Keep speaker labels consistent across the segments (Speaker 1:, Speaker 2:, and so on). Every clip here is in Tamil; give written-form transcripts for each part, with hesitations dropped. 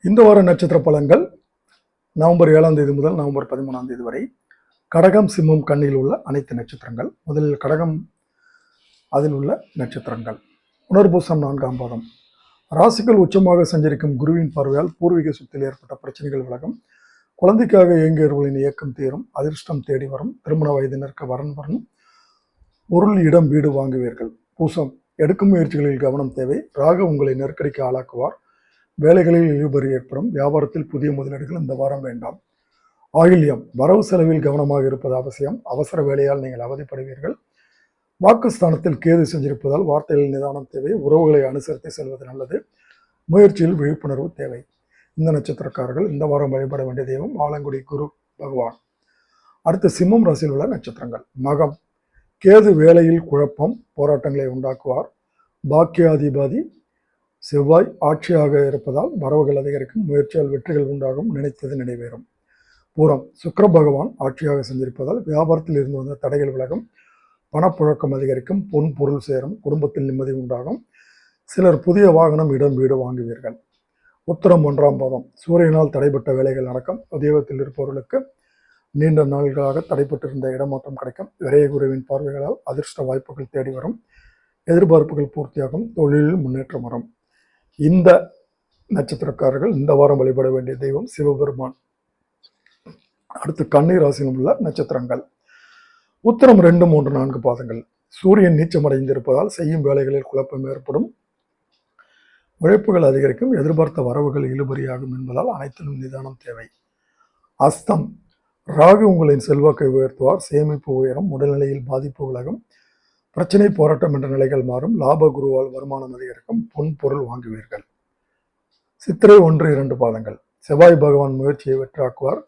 Speaker 1: இந்த வார நட்சத்திர பலன்கள் நவம்பர் 7ஆம் தேதி முதல் நவம்பர் 13ஆம் தேதி வரை கடகம், சிம்மம், கன்னியில் உள்ள அனைத்து நட்சத்திரங்கள். முதலில் கடகம், அதில் உள்ள நட்சத்திரங்கள். புனர்பூசம் 4ஆம் பாதம். ராசிகள் உச்சமாக சஞ்சரிக்கும் குருவின் பார்வையால் பூர்வீக சொத்தில் ஏற்பட்ட பிரச்சனைகள் விலகும். குழந்தைக்காக இயங்கியவர்களின் இயக்கம் தீரும். அதிர்ஷ்டம் தேடி வரும். திருமண வயதினருக்கு வரன் வரும். பொருள், இடம், வீடு வாங்குவீர்கள். பூசம், எடுக்கும் முயற்சிகளில் கவனம் தேவை. ராகு உங்களை நெருக்கடிக்கு ஆளாக்குவார். வேலைகளில் இழுபறி ஏற்படும். வியாபாரத்தில் புதிய முதலீடுகள் இந்த வாரம் வேண்டாம். ஆயில்யம், வரவு செலவில் கவனமாக இருப்பது அவசியம். அவசர வேலையால் நீங்கள் அவதிப்படுவீர்கள். வாக்குஸ்தானத்தில் கேது செஞ்சிருப்பதால் வார்த்தைகளில் நிதானம் தேவை. உறவுகளை அனுசரித்து செல்வது நல்லது. முயற்சியில் விழிப்புணர்வு தேவை. இந்த நட்சத்திரக்காரர்கள் இந்த வாரம் வழிபட வேண்டிய தெய்வம் ஆலங்குடி குரு பகவான். அடுத்து சிம்மம் ராசியில் உள்ள நட்சத்திரங்கள். மகம், கேது வேலையில் குழப்பம், போராட்டங்களை உண்டாக்குவார். பாக்கியாதிபதி செவ்வாய் ஆட்சியாக இருப்பதால் வரவுகள் அதிகரிக்கும். முயற்சியால் வெற்றிகள் உண்டாகும். நினைத்தது நிறைவேறும். பூரம், சுக்கிர பகவான் ஆட்சியாக செஞ்சிருப்பதால் வியாபாரத்தில் இருந்து வந்த தடைகள் விலகும். பணப்புழக்கம் அதிகரிக்கும். பொன் பொருள் சேரும். குடும்பத்தில் நிம்மதி உண்டாகும். சிலர் புதிய வாகனம், இடம், வீடு வாங்குவீர்கள். உத்திரம் 1ஆம் பாதம். சூரியனால் தடைப்பட்ட வேலைகள் நடக்கும். உத்தியோகத்தில் இருப்பவர்களுக்கு நீண்ட நாள்களாக தடைப்பட்டிருந்த இடமாற்றம் கிடைக்கும். விரைய குருவின் பார்வைகளால் அதிர்ஷ்ட வாய்ப்புகள் தேடி வரும். எதிர்பார்ப்புகள் பூர்த்தியாகும். தொழிலில் முன்னேற்றம் வரும். இந்த நட்சத்திரக்காரர்கள் இந்த வாரம் வழிபட வேண்டிய தெய்வம் சிவபெருமான். அடுத்து கன்னி ராசியில் உள்ள நட்சத்திரங்கள். உத்திரம் 2, 3, 4 பாதங்கள். சூரியன் நீச்சமடைந்திருப்பதால் செய்யும் வேலைகளில் குழப்பம் ஏற்படும். உழைப்புகள் அதிகரிக்கும். எதிர்பார்த்த வரவுகள் இழுபறியாகும் என்பதால் அனைத்திலும் நிதானம் தேவை. அஸ்தம், ராகு உங்களின் செல்வாக்கை உயர்த்துவார். சேமிப்பு உயரும். உடல்நிலையில் பாதிப்பு விலகும். பிரச்சனை, போராட்டம் என்ற நிலைகள் மாறும். லாப குருவால் வருமானம் அதிகரிக்கும். பொன் பொருள் வாங்குவீர்கள். சித்திரை 1, 2 பாதங்கள். செவ்வாய் பகவான் முயற்சியை வெற்றாக்குவார்.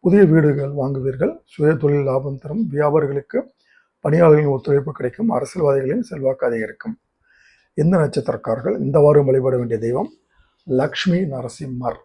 Speaker 1: புதிய வீடுகள் வாங்குவீர்கள். சுய தொழில் லாபம் தரும். வியாபாரிகளுக்கு பணியாளர்களின் ஒத்துழைப்பு கிடைக்கும். அரசியல்வாதிகளின் செல்வாக்கு அதிகரிக்கும். இந்த நட்சத்திரக்காரர்கள் இந்த வாரம் வழிபட வேண்டிய தெய்வம் லக்ஷ்மி நரசிம்மர்.